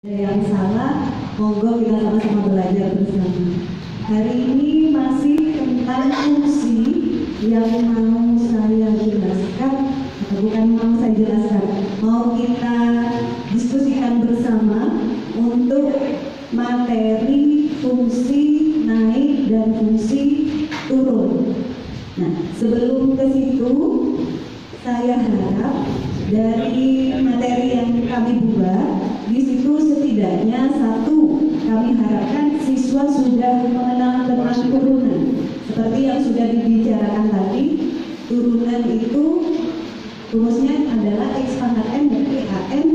Yang salah, monggo kita sama-sama belajar bersama. Hari ini masih tentang fungsi yang mau saya jelaskan, atau bukan mau saya jelaskan, mau kita diskusikan bersama untuk materi fungsi naik dan fungsi turun. Nah, sebelum ke situ, saya harap dari materi yang kami buat, di situ setidaknya satu, kami harapkan siswa sudah mengenal tentang turunan. Seperti yang sudah dibicarakan tadi, turunan itu rumusnya adalah X pangkat N berarti AN,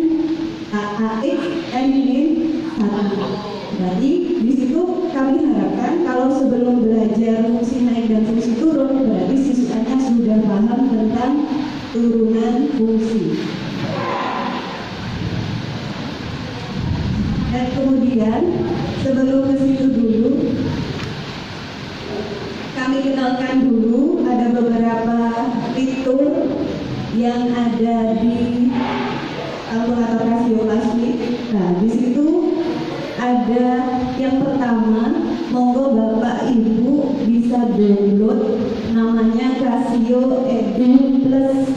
AX, N ini 1. Jadi di situ kami harapkan kalau sebelum belajar fungsi naik dan fungsi turun, berarti siswanya sudah paham tentang turunan fungsi. Dan kemudian sebelum ke situ dulu, kami kenalkan dulu ada beberapa fitur yang ada di kalkulator Casio Plastik. Nah, di situ ada yang pertama, monggo Bapak Ibu bisa download, namanya Casio Edu Plus.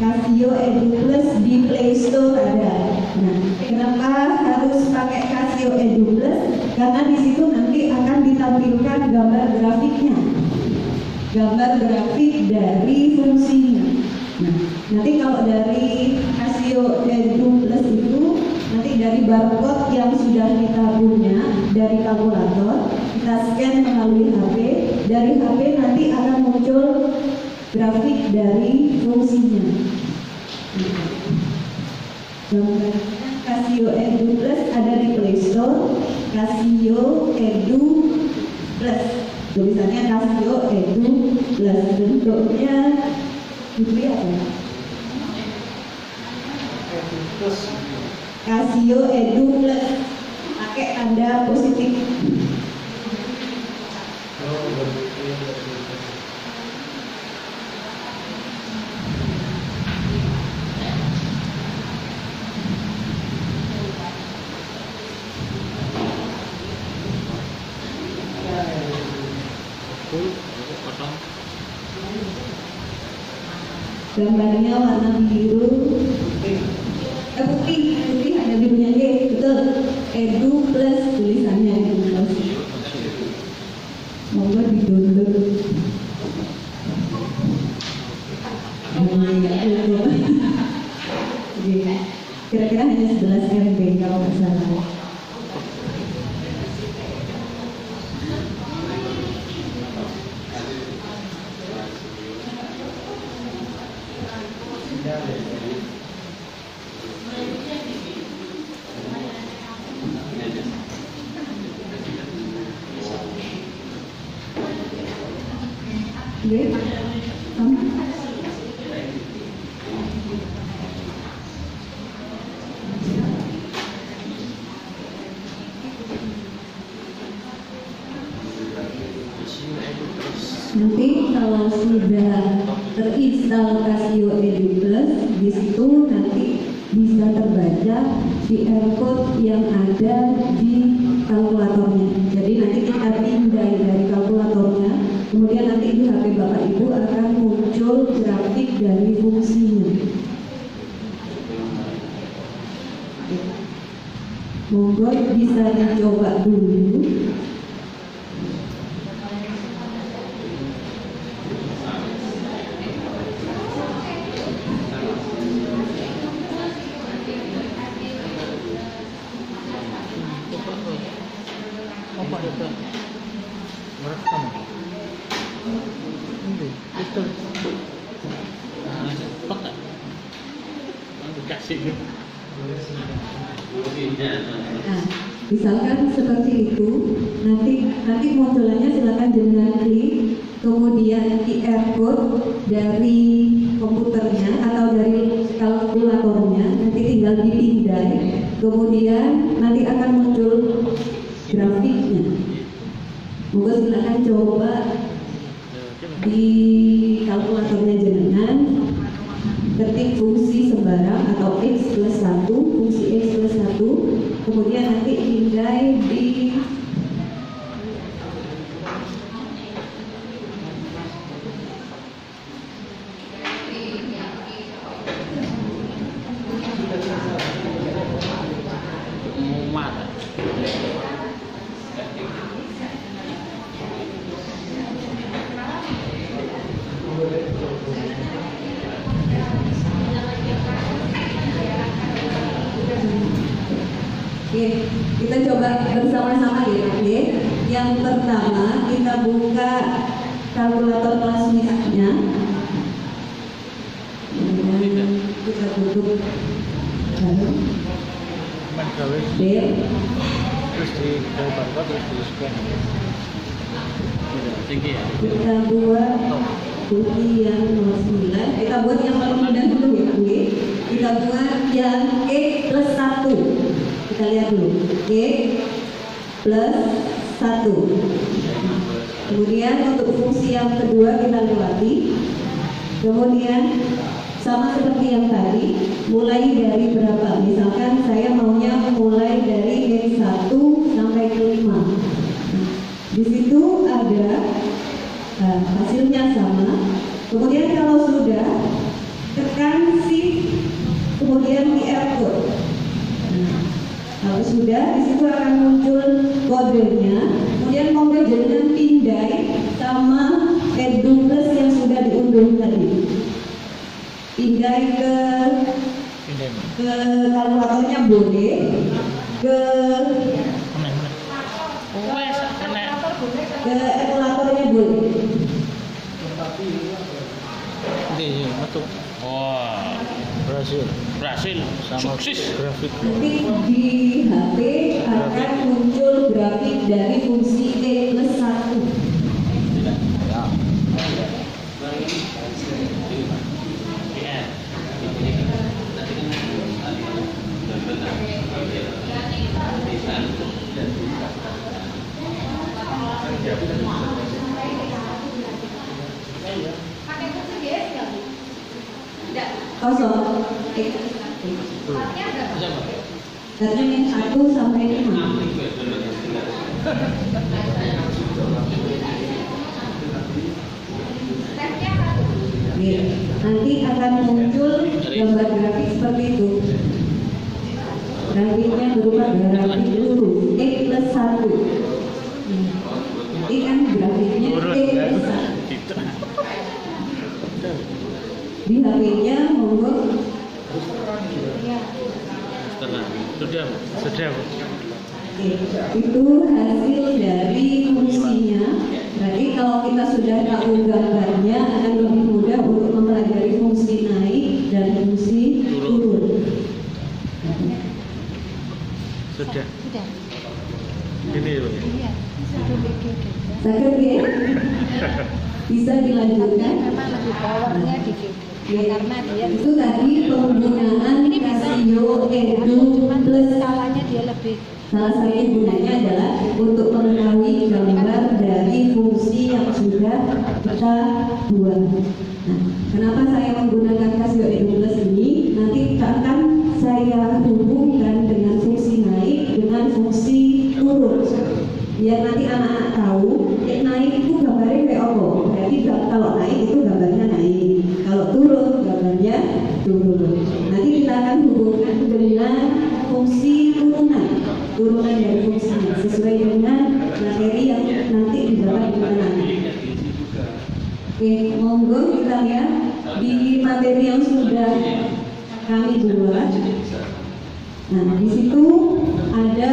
Casio Edu Plus di Play Store ada. Nah, kenapa harus pakai Casio Edu Plus? Karena di situ nanti akan ditampilkan gambar grafiknya, gambar grafik dari fungsinya. Nah, nanti kalau dari Casio Edu Plus itu nanti dari barcode yang sudah kita punya dari kalkulator, kita scan melalui HP. Dari HP nanti akan muncul grafik dari fungsinya. Gambar Casio Edu Plus ada di Play Store. Casio Edu Plus, tulisannya Casio Edu Plus, bentuknya dilihat ya. Casio Edu Plus pakai tanda positif. Gambarnya warna biru, putih ada birunya G, betul. Edu Plus tulisannya Edu Plus. Monggo di download. Kira-kira hanya 11 MB kalau nggak salah. Nanti kalau sudah terinstall Casio Edu Plus, di situ nanti bisa terbaca QR code yang ada di kalkulatornya. Jadi nanti kita pindah dari kalkulatornya, kemudian nanti di HP Bapak Ibu akan muncul grafik dari fungsinya. Monggo bisa dicoba dulu. Nah, misalkan seperti itu, nanti munculannya silakan dengan klik, kemudian QR code dari komputernya atau dari kalkulatornya, nanti tinggal dipindah, kemudian nanti akan muncul grafiknya. Monggo silakan coba di kalkulatornya jenengan, ketik fungsi sembarang atau X plus 1, Oke, kita coba bersama-sama ya. Oke, yang pertama kita buka kalkulator kelas misnya. Kemudian kita tutup. D. Terus di gambar terus di scan. Tinggi ya. Kita buat bukti yang nomor 9. Kita buat yang paling mudah dulu ya, Oke. Kita buat yang E plus 1. Kita lihat dulu. E plus 1. Kemudian untuk fungsi yang kedua kita lewati. Kemudian sama seperti yang tadi, mulai dari berapa? Misalkan saya maunya mulai dari X1 sampai ke 5. Di situ ada hasilnya sama. Kemudian kalau sudah, tekan Shift, kemudian di output. Kalau sudah, di situ akan muncul kodenya. Kemudian monggo jangan pindai sama Edu Plus yang sudah diunduh tadi. Pindai ke kalkulatornya boleh, ke emulatornya boleh. Ini betul. Wah, berhasil. Sukses. Grafik. Nanti di HP akan muncul grafik dari fungsi E plus 1. Kosong. Karena yang 1 sampai 5. Nanti akan muncul gambar grafik seperti itu. Grafiknya berupa grafik lurus X plus 1. Ini kan grafiknya X plus 1. Di HP-nya monggo. Sudah. Itu hasil dari fungsinya. Berarti kalau kita sudah tahu gambarnya akan lebih mudah untuk mempelajari fungsi naik dan fungsi turun. Sudah. Ini loh. Sakit ya? Bisa dilanjutkan? Memang lebih powernya dikit. Karena dia itu tadi penggunaan Casio Edu Plus. skalanya dia lebih. Salah satu gunanya adalah untuk mengetahui gambar dari fungsi yang sudah kita buat. Nah, kenapa saya menggunakan Casio Edu Plus ini? Nanti akan saya hubungkan dengan fungsi naik dengan fungsi turun. Biar nanti anak-anak tahu, naik itu gambarnya kayak apa. Berarti kalau naik itu gambarnya naik, kalau turun gambarnya turun. Nanti kita akan hubungkan dengan fungsi turunan dari fungsinya sesuai dengan materi yang nanti didapat di mana. Oke, monggo kita lihat di materi yang sudah kami buat. Nah, di situ ada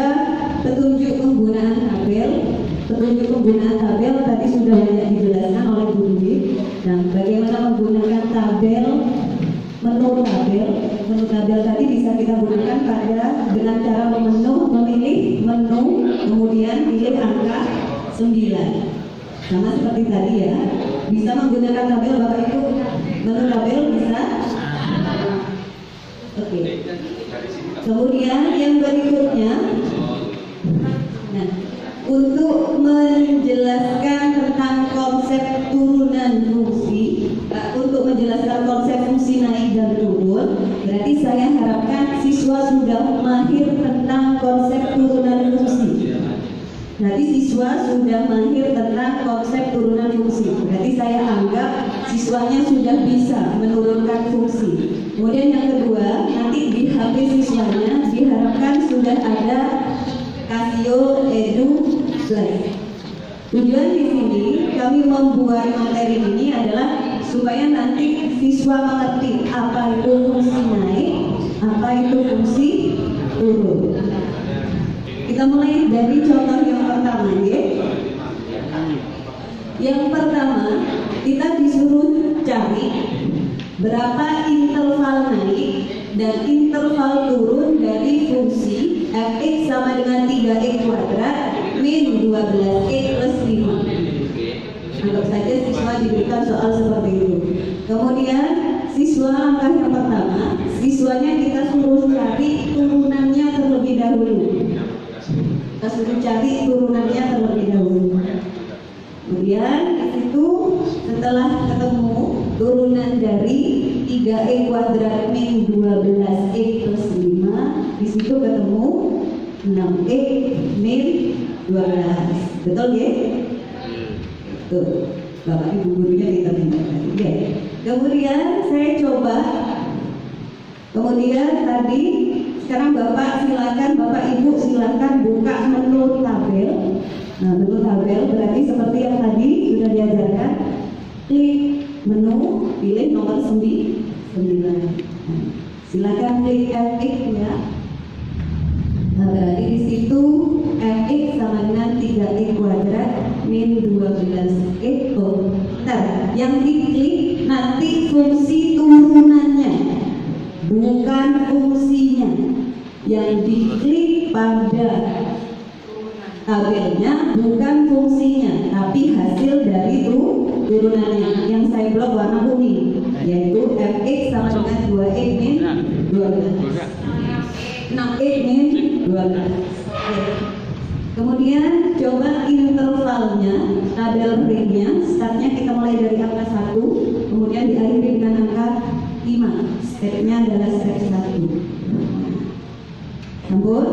petunjuk penggunaan tabel. Petunjuk penggunaan tabel tadi sudah banyak dijelaskan oleh Bu Dwi. Dan bagaimana menggunakan tabel, menu tabel tadi bisa kita gunakan dengan cara memilih menu, kemudian pilih angka 9. Sama seperti tadi ya. Bisa menggunakan tabel Bapak Ibu. Menu tabel bisa. Oke. Kemudian yang berikutnya, nah, untuk menjelaskan tentang konsep turunan fungsi, untuk menjelaskan konsep fungsi naik dan turun, berarti saya harapkan siswa sudah mahir tentang konsep turunan fungsi. Berarti siswa sudah mahir tentang konsep turunan fungsi. Berarti saya anggap siswanya sudah bisa menurunkan fungsi. Kemudian yang kedua, nanti di HP siswanya diharapkan sudah ada Casio Edu Plus. Tujuan di sini kami membuat materi ini adalah supaya nanti siswa mengerti apa itu fungsi naik, apa itu fungsi turun. Kita mulai dari contoh yang pertama ya. Yang pertama, kita disuruh cari berapa interval naik dan interval turun dari fungsi fx sama dengan 3x kuadrat min 12x plus 5. Anggap saja siswa diberikan soal seperti itu. Kemudian siswa langkah yang pertama, siswanya kita suruh cari turunannya terlebih dahulu. Kita suruh cari turunannya terlebih dahulu. Kemudian itu setelah ketemu turunan dari 3x kuadrat min 12x plus 5, di situ ketemu 6x min 12. Betul ya? Betul. Bapak Ibu gurunya kita tinggalkan. Ya. Kemudian saya coba. Kemudian tadi sekarang Bapak silakan, Bapak Ibu silakan buka menu tabel. Nah, menu tabel berarti seperti yang tadi sudah diajarkan. Klik menu, pilih nomor 9. Nah, silakan klik fx ya. Nah, berarti di situ fx sama dengan 3x kuadrat min 12x. Bentar, yang diklik nanti fungsi turunannya, bukan fungsinya. Yang diklik pada tabelnya bukan fungsinya, tapi hasil dari turunannya yang saya blok warna kuning, yaitu fx sama dengan 2x min 12, 6x min 12. Kemudian coba intervalnya, tabel ringnya, startnya kita mulai dari angka 1, kemudian diakhiri dengan angka 5. Stepnya adalah step 1. Sambut.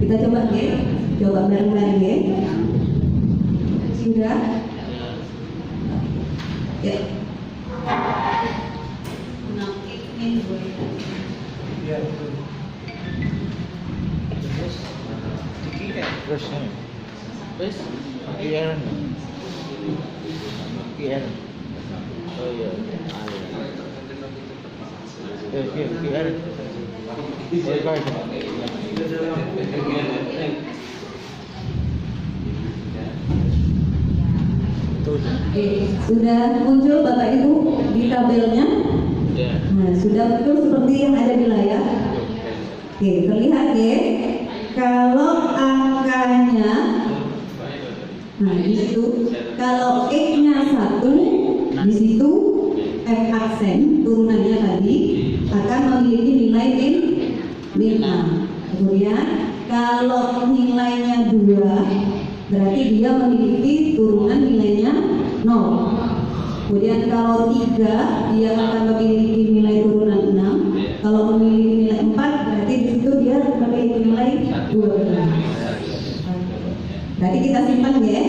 Kita coba ya, coba bareng-bareng ya. Sudah? Ya. 6x min 12. Terus ini. Terus kian. Kian. Oh iya. Kian. Sudah muncul Bapak Ibu di tabelnya? Nah, sudah betul seperti yang ada di layar. Oke, terlihat ya. Kalau angkanya, nah di situ, kalau x-nya 1, di situ f aksen turunannya tadi akan memiliki nilai min 6. Kemudian kalau nilainya 2, berarti dia memiliki turunan nilainya 0. Kemudian kalau 3, dia akan memiliki nilai turunan 6. Kalau memiliki nilai 4, berarti di situ dia memiliki nilai 12. Berarti kita simpan ya.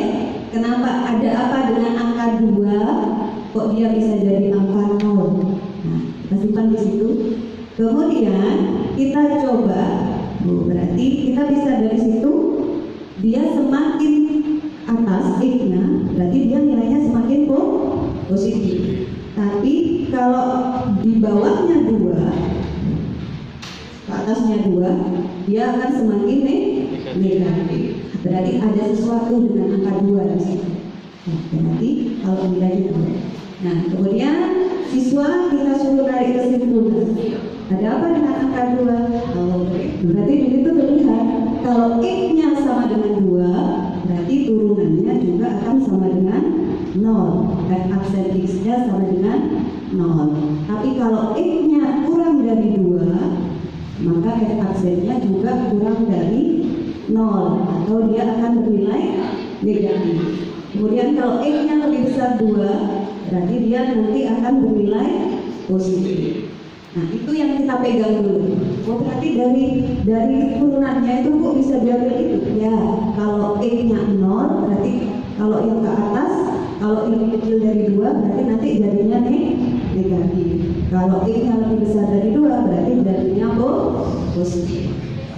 Kenapa ada apa dengan angka 2? Kok dia bisa jadi angka 0? Nah, kita simpan di situ. Kemudian kita coba, berarti kita bisa dari situ, dia semakin atas x-nya, berarti dia nilainya semakin positif. Tapi kalau di bawahnya 2, ke atasnya 2, dia akan semakin negatif. Berarti ada sesuatu dengan angka 2 di situ. Nah, berarti kalau nilainya 2. Nah, kemudian siswa kita suruh tarik kesimpulan. Ada apa dengan angka 2? Berarti di situ terlihat kalau x-nya sama dengan 2, berarti turunannya juga akan sama dengan 0. F aksen x-nya sama dengan 0. Tapi kalau x-nya kurang dari 2, maka f aksennya juga kurang dari 0, atau dia akan bernilai negatif. Kemudian kalau x-nya lebih besar 2, berarti dia nanti akan bernilai positif. Nah, itu yang kita pegang dulu. Oh, berarti dari turunannya itu kok bisa diambil itu? Ya, kalau x-nya 0, berarti kalau yang ke atas, kalau yang kecil dari 2, berarti nanti jadinya negatif. Kalau x-nya lebih besar dari 2, berarti jadinya positif.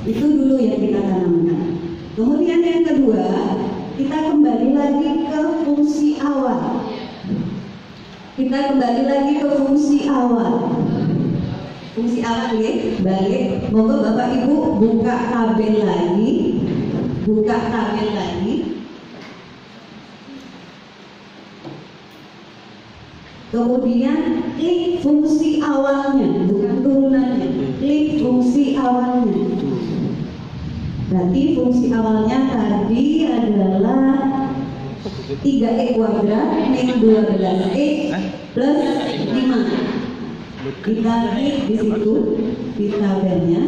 Itu dulu yang kita tanamkan. Kemudian yang kedua, kita kembali lagi ke fungsi awal. Kita kembali lagi ke fungsi awal. Fungsi awal ya, balik. Monggo Bapak Ibu buka tabel lagi. Buka tabel lagi. Kemudian klik fungsi awalnya, bukan turunannya. Klik fungsi awalnya. Berarti fungsi awalnya tadi adalah 3e kuadrat min 12e plus 5. Kita klik di situ di tabelnya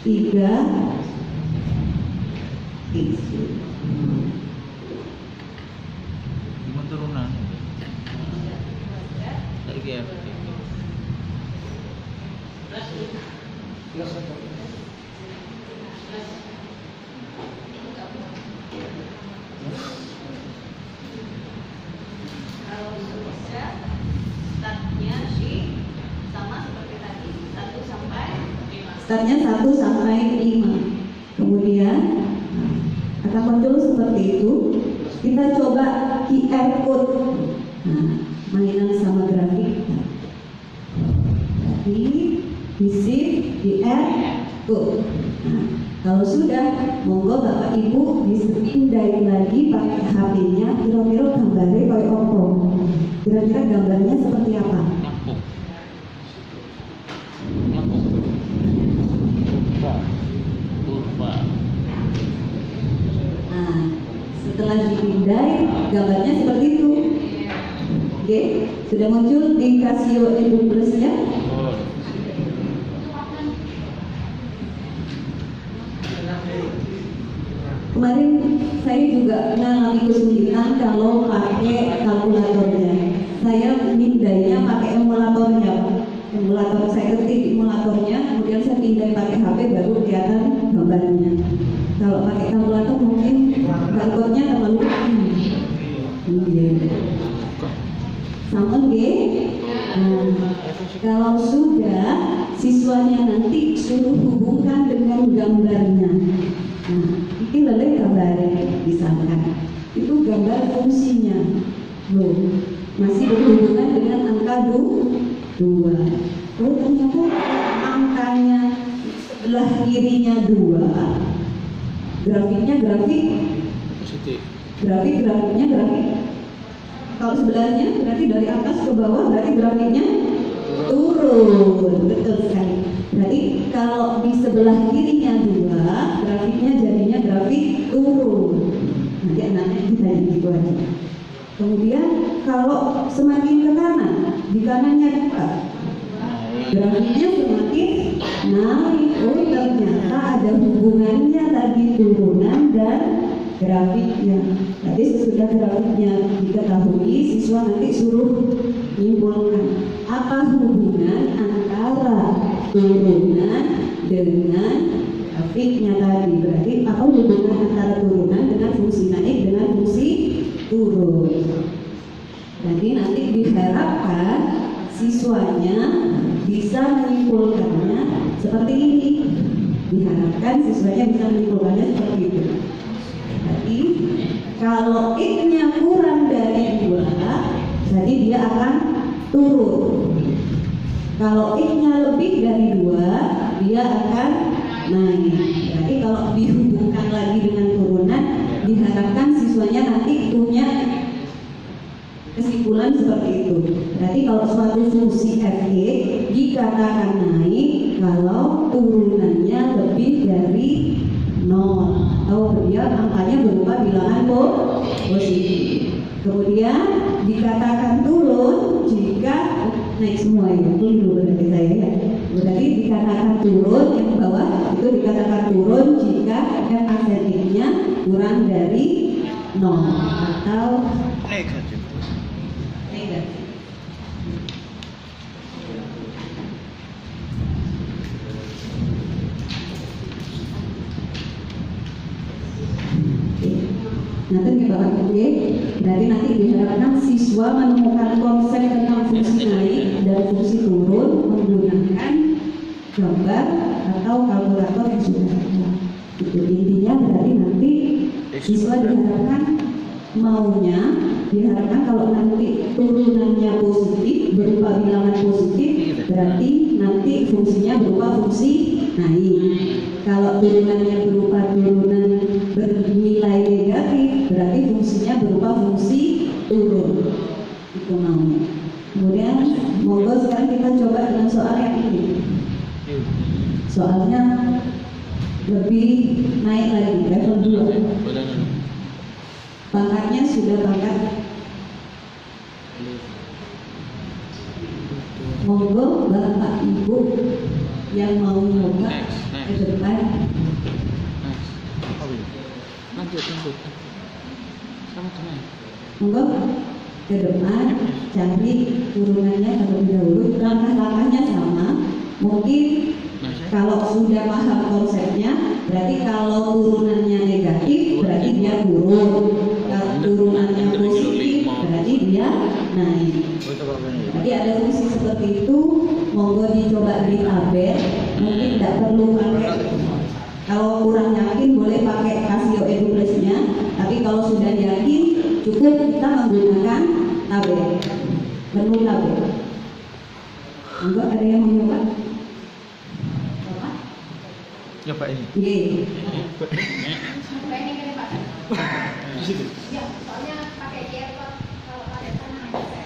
3 turunan lagi ya. Startnya 1 sampai 5. Kemudian akan muncul seperti itu. Kita coba QR code. Nah, mainan sama grafik. Jadi visip QR code. Nah, kalau sudah, monggo Bapak Ibu bisa pindahin lagi pakai HP-nya. Kira-kira gambarnya kayak apa? Kira-kira gambarnya seperti apa? Nah, setelah dipindai, gambarnya seperti itu. Oke, sudah muncul di Casio Edu Plus-nya. Kemarin saya juga mengalami kesulitan kalau pakai kalkulatornya. Saya mindainya pakai emulatornya. Emulator saya ketik emulatornya, kemudian saya pindai pakai HP baru kelihatan gambarnya. Kalau pakai kalkulator mungkin barcode-nya terlalu sama G. Nah, kalau sudah, siswanya nanti suruh hubungkan dengan gambarnya. Nah, ini lele gambarnya misalkan. Itu gambar fungsinya. Loh, masih berhubungan dengan angka 2. Oh, ternyata angkanya sebelah kirinya 2. Grafiknya grafik positif. Grafiknya grafik. Kalau sebelahnya berarti dari atas ke bawah, berarti grafiknya turun. Betul sekali. Berarti kalau di sebelah kirinya 2, grafiknya jadinya grafik turun. Nanti anaknya kita gitu aja. Kemudian kalau semakin ke kanan, di kanannya 2, grafiknya semakin naik. Oh, ternyata ada hubungannya tadi turunan dan grafiknya. Jadi sesudah grafiknya diketahui, siswa nanti suruh menyimpulkan apa hubungan antara turunan dengan grafiknya tadi. Berarti apa hubungan antara turunan dengan fungsi naik dengan fungsi turun. Jadi nanti diharapkan siswanya bisa menyimpulkannya seperti ini. Diharapkan siswanya bisa menyimpulkannya seperti itu. Jadi kalau X-nya kurang dari 2, jadi dia akan turun. Kalau X-nya lebih dari 2, dia akan naik. Jadi kalau dihubungkan lagi dengan turunan, diharapkan siswanya nanti punya kesimpulan seperti itu. Berarti kalau suatu fungsi f(x) dikatakan naik kalau turunannya lebih dari 0 atau dia angkanya berupa bilangan positif. Kemudian dikatakan turun jika naik semua ya, dulu berarti saya ya. Berarti dikatakan turun yang bawah itu dikatakan turun jika f(x)-nya kurang dari 0 atau Negatif. Nanti Bapak Ibu, berarti nanti diharapkan siswa menemukan konsep tentang fungsi naik dan fungsi turun menggunakan gambar atau kalkulator yang sudah ada. Itu intinya. Berarti nanti siswa diharapkan diharapkan kalau nanti turunannya positif berupa bilangan positif, berarti nanti fungsinya berupa fungsi naik. Kalau turunannya berupa turunan bernilai negatif, berarti fungsinya berupa fungsi turun. Itu maunya. Kemudian monggo sekarang kita coba dengan soal yang ini. Soalnya lebih naik lagi, level 2. Pangkatnya sudah pangkat. Monggo Bapak Ibu yang mau nyoba ke depan. Monggo ke depan, cari turunannya terlebih dahulu. Langkah-langkahnya sama. Mungkin kalau sudah paham konsepnya, berarti kalau turunannya negatif, berarti dia turun. Kalau turunannya positif, berarti dia naik. Jadi ada fungsi seperti itu. Monggo dicoba di tabel. Mungkin tidak perlu pakai. Kalau kurang yakin boleh pakai Casio Eduplus-nya. Tapi kalau sudah yakin, cukup kita menggunakan tabel. Menu tabel. Monggo ada yang mau nyoba? Nyoba ini. Iya. Di situ. Ya, soalnya pakai QR kalau pada sana ada.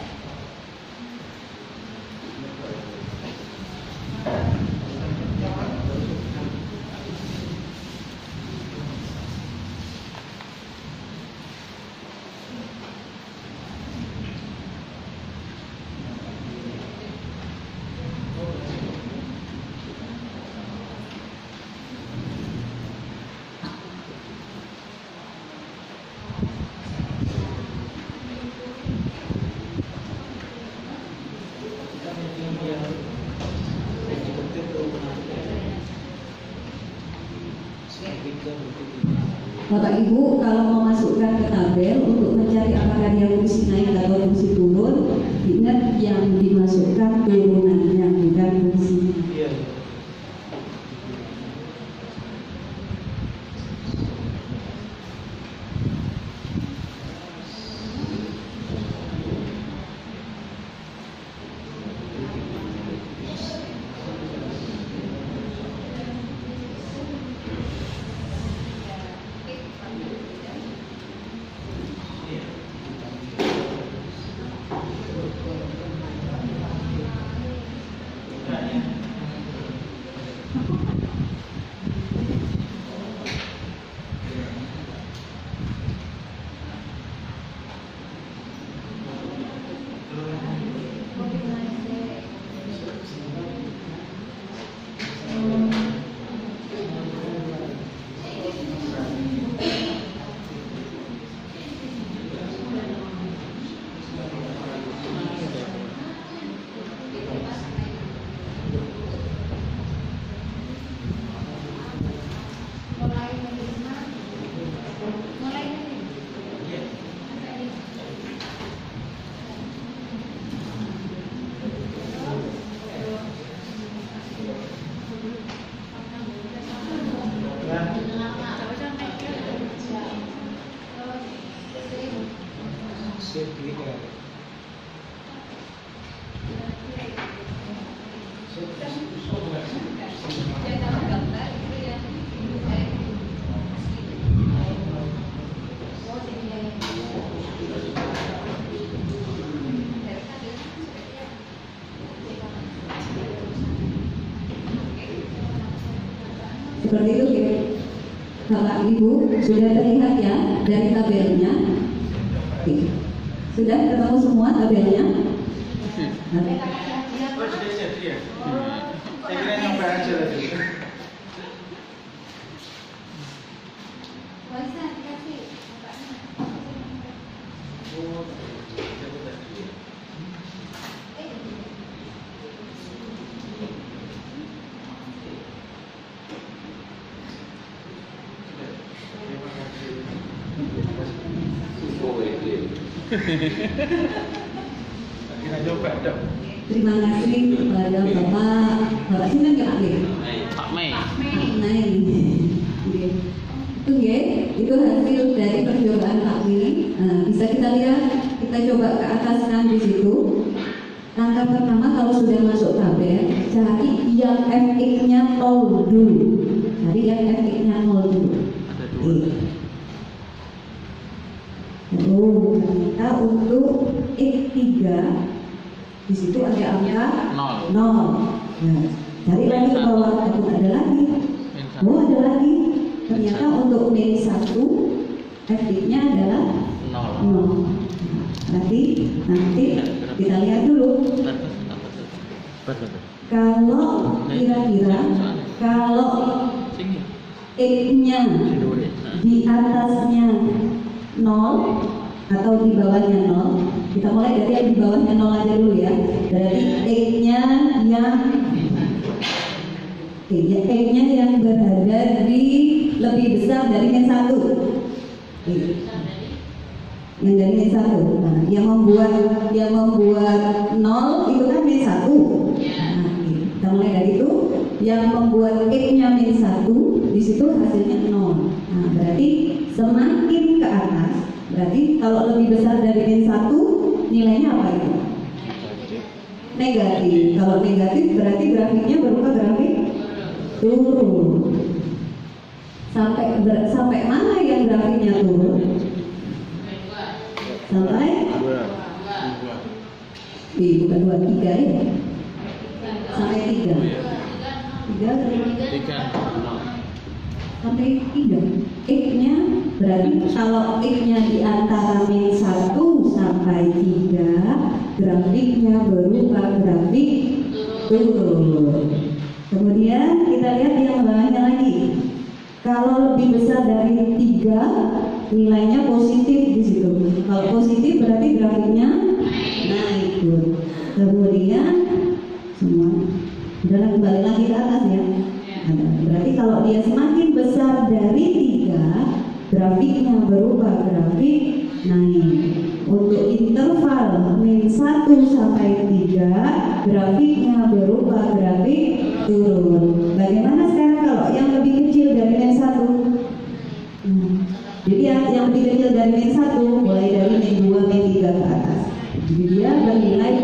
Bapak Ibu kalau mau masukkan ke tabel untuk mencari apakah dia fungsi naik atau fungsi turun, ingat yang dimasukkan turunannya bukan fungsinya. Seperti itu ya. Bapak Ibu sudah terlihat ya dari tabelnya. Oke. Sudah ketemu semua tabelnya? Oh, sudah jadi ya? Saya kira nyoba aja lagi. Bisa dikasih. Kita coba dong. Terima kasih kepada Bapak sini nggak Pak? Pak Mei. Nah ini, itu ya, itu hasil dari percobaan Pak Mei. Bisa kita lihat, kita coba ke atas kan di situ. Langkah pertama kalau sudah masuk tabel, cari yang fx-nya 0 dulu. Cari yang fx-nya 0 dulu. Ada dua. Lalu kita untuk x3 di situ ada angka 0. Nah, cari lagi ke bawah, ada lagi. Oh, ada lagi. Ternyata untuk min 1 fx-nya adalah 0. Berarti nanti kita lihat dulu. Kalau kira-kira kalau x-nya di atasnya 0 atau di bawahnya 0, kita mulai dari yang di bawahnya 0 aja dulu ya. Berarti x-nya yang berada di lebih besar dari min 1. Yang dari min 1. Nah, yang membuat 0 itu kan min 1. Nah, kita mulai dari itu. Yang membuat x-nya min 1, di situ hasilnya 0. Nah, berarti semakin ke atas, berarti kalau lebih besar dari min 1, nilainya apa itu? Negatif. Kalau negatif berarti grafiknya berupa grafik turun. Sampai mana yang grafiknya turun? Sampai bukan 2, 3 ya? Sampai 3. 3 sampai 3. X-nya berarti kalau X-nya di antara min 1 sampai 3, grafiknya berupa grafik turun. Kemudian kita lihat yang bawahnya lagi. Kalau lebih besar dari 3, nilainya positif di situ. Kalau positif berarti grafiknya naik. Kemudian semua udah kembali lagi ke atas ya. Berarti kalau dia semakin besar dari 3, grafiknya berupa grafik naik. Untuk interval min 1 sampai 3, grafiknya berupa grafik turun. Bagaimana sekarang kalau yang lebih kecil dari min 1? Jadi yang lebih kecil dari min 1 mulai dari min 2, min 3 ke atas. Jadi dia bernilai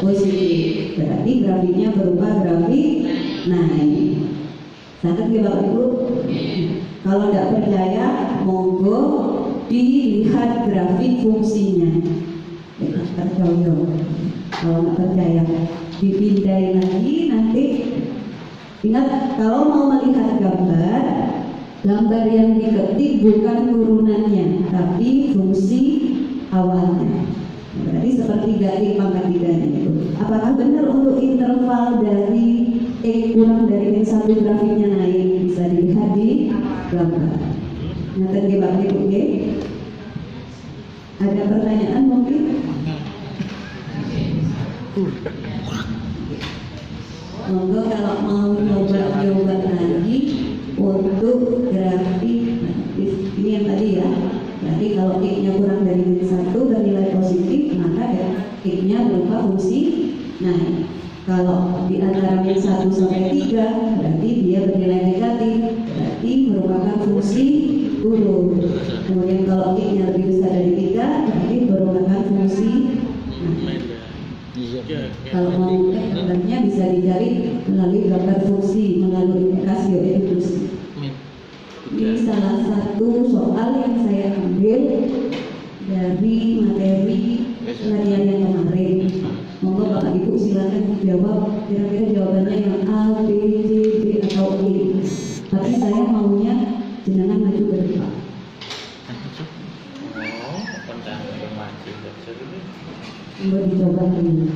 positif. Berarti grafiknya berupa grafik naik. Sangat ya Bapak Ibu. Kalau tidak percaya, monggo dilihat grafik fungsinya. Tercontoh. Kalau nggak percaya, dipindahin lagi nanti. Ingat, kalau mau melihat gambar yang diketik bukan turunannya, tapi fungsi awalnya. Berarti seperti garis pangkat 3-nya itu. Apakah benar untuk interval dari X kurang dari min 1 grafiknya naik? Bisa dilihat di gambar. Nanti Bapak Ibu, ada pertanyaan mungkin? Monggo kalau mau nyoba lagi untuk grafik ini yang tadi ya. Berarti kalau X-nya kurang dari min 1 bernilai positif, maka X-nya berupa fungsi naik. Kalau di antara min 1 sampai 3, berarti dia bernilai negatif, berarti merupakan fungsi turun. Kemudian kalau X-nya lebih besar dari 3, berarti merupakan fungsi naik. Kalau mau gambarnya bisa dicari melalui gambar fungsi, melalui Casio inklusi. Ini salah satu soal yang saya ambil dari materi pelatihan yang kemarin. Monggo Bapak Ibu silakan jawab kira-kira jawabannya yang A, B, C, D atau E. Tapi saya maunya jenengan maju ke depan. Monggo dicoba dulu.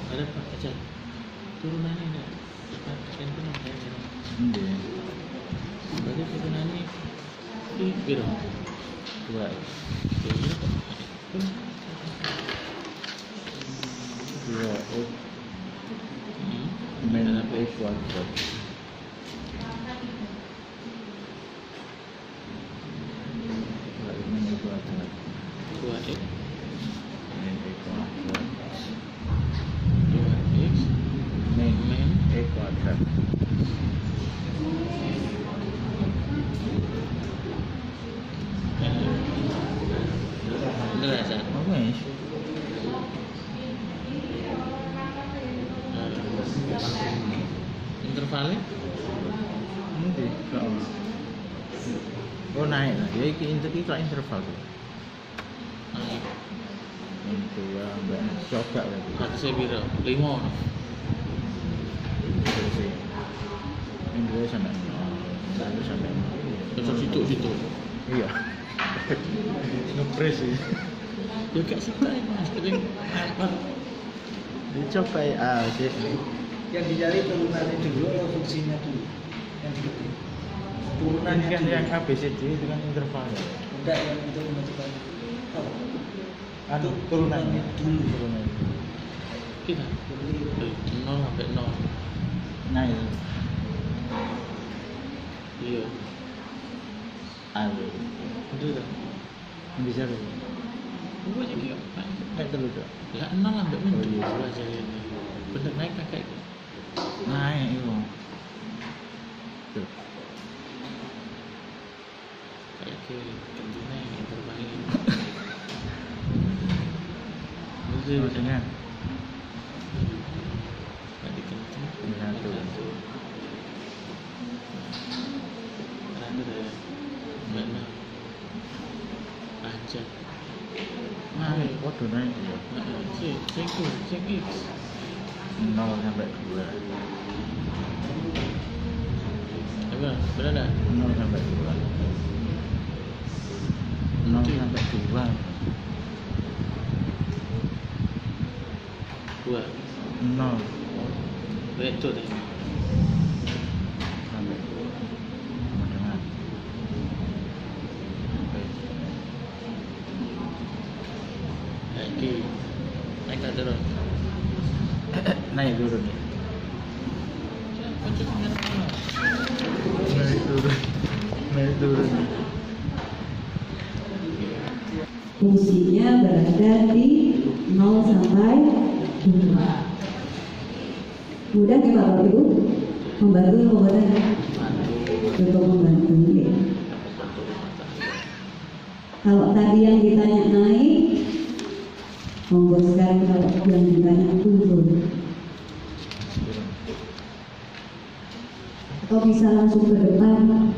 Ada Pak aja turunannya ada. Berarti turunannya di biru. 2. Min E kuadrat. 2x Min min E kuadrat. derajat. Wes. Intervalnya Nanti kalau naik lah. Ya iki interval tuh. naik. Itu ya mbak coba lagi. Batasnya biro 5. Terus sih. Ini sampai nol sampai Terus situ. iya. Ngepres sih. Ya gak suka ya mas, sering apa? Dicoba ya sih. Yang dicari turunannya dulu atau fungsinya dulu yang diketik Ini turunannya kan dulu yang ABCD itu kan intervalnya. enggak yang itu menentukan Anu turunannya dulu turunannya. Kita jadi 0 sampai 0. Nah itu Iya. ayo Itu tuh. bisa tuh. Gue jadi apa? Naik dulu tuh. Ya 0 sampai 0. Oh, iya. Belajar ini. Bener naik kayak gitu. Naik itu. Tuh. Kayak kentutnya intervalnya. Itu Maksudnya tadi kenceng. Satu. Karena itu deh. Benar. Panjang. naik. Waduh naik ya. Cek X. 0 sampai 2. Apa? Benar dah? 0 sampai 2. 0 sampai 2. 2. 0 Itu deh. sampai dengan Lagi. Naik tak turun. naik turun nih. Kocok merah. Naik turun nih. Fungsinya berada di 0 sampai 2. Mudah ya Bapak Ibu? Membantu untuk membantu ya. Kalau tadi yang ditanya naik, monggo sekarang kalau yang ditanya turun. Atau bisa langsung ke depan.